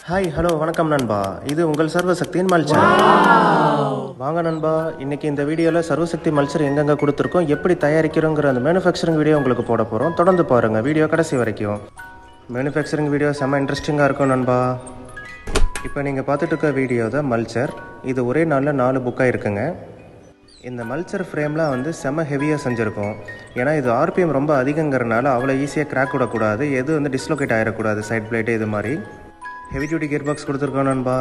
Hi hello வணக்கம் நண்பா. இது உங்கள் சர்வசக்தியின் மல்ச்சர். வாங்க நண்பா, இன்னைக்கு இந்த வீடியோவில் சர்வசக்தி மல்ச்சர் எங்கெங்கே கொடுத்துருக்கோம், எப்படி தயாரிக்கிறோங்கிற அந்த மேனுஃபேக்சரிங் வீடியோ உங்களுக்கு போட போகிறோம். தொடர்ந்து பாருங்கள் வீடியோ கடைசி வரைக்கும். மேனுஃபேக்சரிங் வீடியோ செம்ம இன்ட்ரெஸ்டிங்காக இருக்கும் நண்பா. இப்போ நீங்கள் பார்த்துட்டு இருக்க வீடியோ தான் மல்ச்சர். இது ஒரே நாளில் 4 புக்காக இருக்குங்க. இந்த மல்ச்சர் ஃப்ரேம்லாம் வந்து செம்ம ஹெவியாக செஞ்சுருக்கோம். ஏன்னா இது ஆர்பிஎம் ரொம்ப அதிகங்கிறனால அவ்வளோ ஈஸியாக கிராக் விடக்கூடாது, எது வந்து டிஸ்லோகேட் ஆகிடக்கூடாது. சைட் பிளேட்டு இது மாதிரி ஹெவி டியூட்டி கியர் பாக்ஸ் கொடுத்துருக்கோம் நண்பா.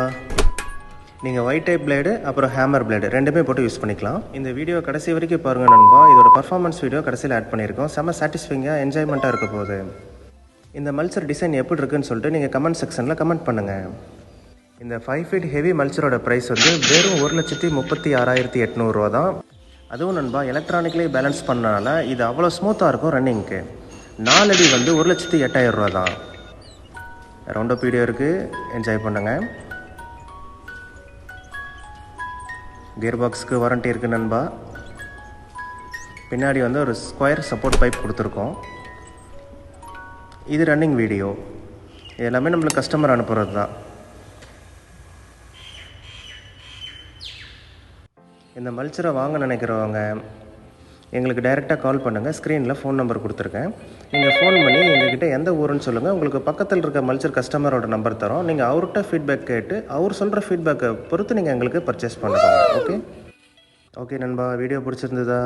நீங்கள் ஒயிட் டைப் பிளேடு அப்புறம் ஹேமர் பிளேடு ரெண்டுமே போட்டு யூஸ் பண்ணிக்கலாம். இந்த வீடியோ கடைசி வரைக்கும் பாருங்கள் நண்பா. இதோட பர்ஃபார்மன்ஸ் வீடியோ கடைசியில் ஆட் பண்ணியிருக்கோம். செம்ம சாட்டிஸ்ஃபைங்காக என்ஜாய்மெண்ட்டாக இருக்க போகுது. இந்த மல்ச்சர் டிசைன் எப்படி இருக்குன்னு சொல்லிட்டு நீங்கள் கமெண்ட் செக்ஷனில் கமெண்ட் பண்ணுங்கள். இந்த 5 ஃபீட் ஹெவி மல்ச்சரோட ப்ரைஸ் வந்து வெறும் 1,36,800 ரூபா தான். அதுவும் நண்பா எலக்ட்ரானிக்லேயே பேலன்ஸ் பண்ணனால இது அவ்வளோ ஸ்மூத்தாக இருக்கும் ரன்னிங்க்கு. 4 அடி வந்து 1,08,000 ரூபா தான். ரவுண்ட் அப் வீடியோ இருக்குது, என்ஜாய் பண்ணுங்கள். கியர் பாக்ஸுக்கு வாரண்ட்டி இருக்குது நண்பா. பின்னாடி வந்து ஒரு ஸ்கொயர் சப்போர்ட் பைப் கொடுத்துருக்கோம். இது ரன்னிங் வீடியோ. இது எல்லாமே நம்மளுக்கு கஸ்டமர் அனுப்புகிறது தான். இந்த மல்ச்சரை வாங்க நினைக்கிறவங்க எங்களுக்கு டைரெக்டாக கால் பண்ணுங்கள். ஸ்க்ரீனில் ஃபோன் நம்பர் கொடுத்துருக்கேன். நீங்கள் ஃபோன் பண்ணி எங்ககிட்ட எந்த ஊருன்னு சொல்லுங்கள். உங்களுக்கு பக்கத்தில் இருக்க மல்ச்சர் கஸ்டமரோட நம்பர் தரோம். நீங்கள் அவர்கிட்ட ஃபீட்பேக் கேட்டு அவர் சொல்கிற ஃபீட்பேக்கை பொறுத்து நீங்கள் எங்களுக்கு பர்ச்சேஸ் பண்ணுறோம். ஓகே நண்பா, வீடியோ பிடிச்சிருந்ததா?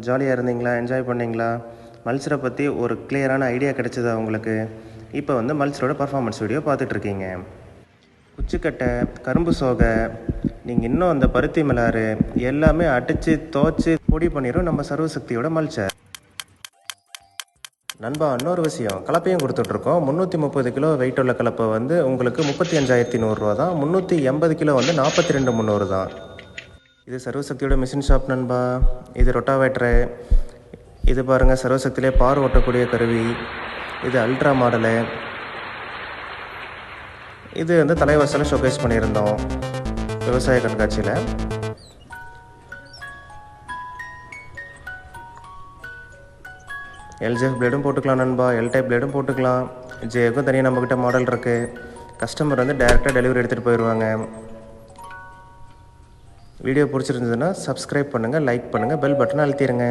ஜாலியாக இருந்தீங்களா? என்ஜாய் பண்ணிங்களா? மல்ச்சரை பற்றி ஒரு கிளியரான ஐடியா கிடைச்சதா உங்களுக்கு? இப்போ வந்து மல்ச்சரோட பர்ஃபார்மன்ஸ் வீடியோ பார்த்துட்ருக்கீங்க. குச்சிக்கட்டை, கரும்பு சோகை, நீங்கள் இன்னும் அந்த பருத்தி மிளாறு எல்லாமே அடித்து துவைச்சி பொடி பண்ணிடும் நம்ம சர்வசக்தியோட மல்ச்சர். நண்பா, இன்னொரு விஷயம், கலப்பையும் கொடுத்துட்ருக்கோம். 330 கிலோ வெயிட் உள்ள கலப்பை வந்து உங்களுக்கு 35,100 ரூபா தான். 380 கிலோ வந்து 42,300 தான். இது சர்வசக்தியோட மிஷின் ஷாப் நண்பா. இது ரொட்டாவேட்டரு. இது பாருங்கள், சர்வசக்தியிலே பார் ஓட்டக்கூடிய கருவி. இது அல்ட்ரா மாடலு. இது வந்து தலைவாசலில் ஷோகேஸ் பண்ணியிருந்தோம் விவசாய கண்காட்சியில். எல்ஜிஎஃப் பிளேடும் போட்டுக்கலாம் நண்பா, எல் டைப் பிளேடும் போட்டுக்கலாம். ஜேக்கும் தனியாக நம்மக்கிட்ட மாடல் இருக்குது. கஸ்டமர் வந்து டைரெக்டாக டெலிவரி எடுத்துகிட்டு போயிடுவாங்க. வீடியோ பிடிச்சிருந்ததுன்னா சப்ஸ்கிரைப் பண்ணுங்கள், லைக் பண்ணுங்கள், பெல் பட்டனை அழுத்திடுங்க.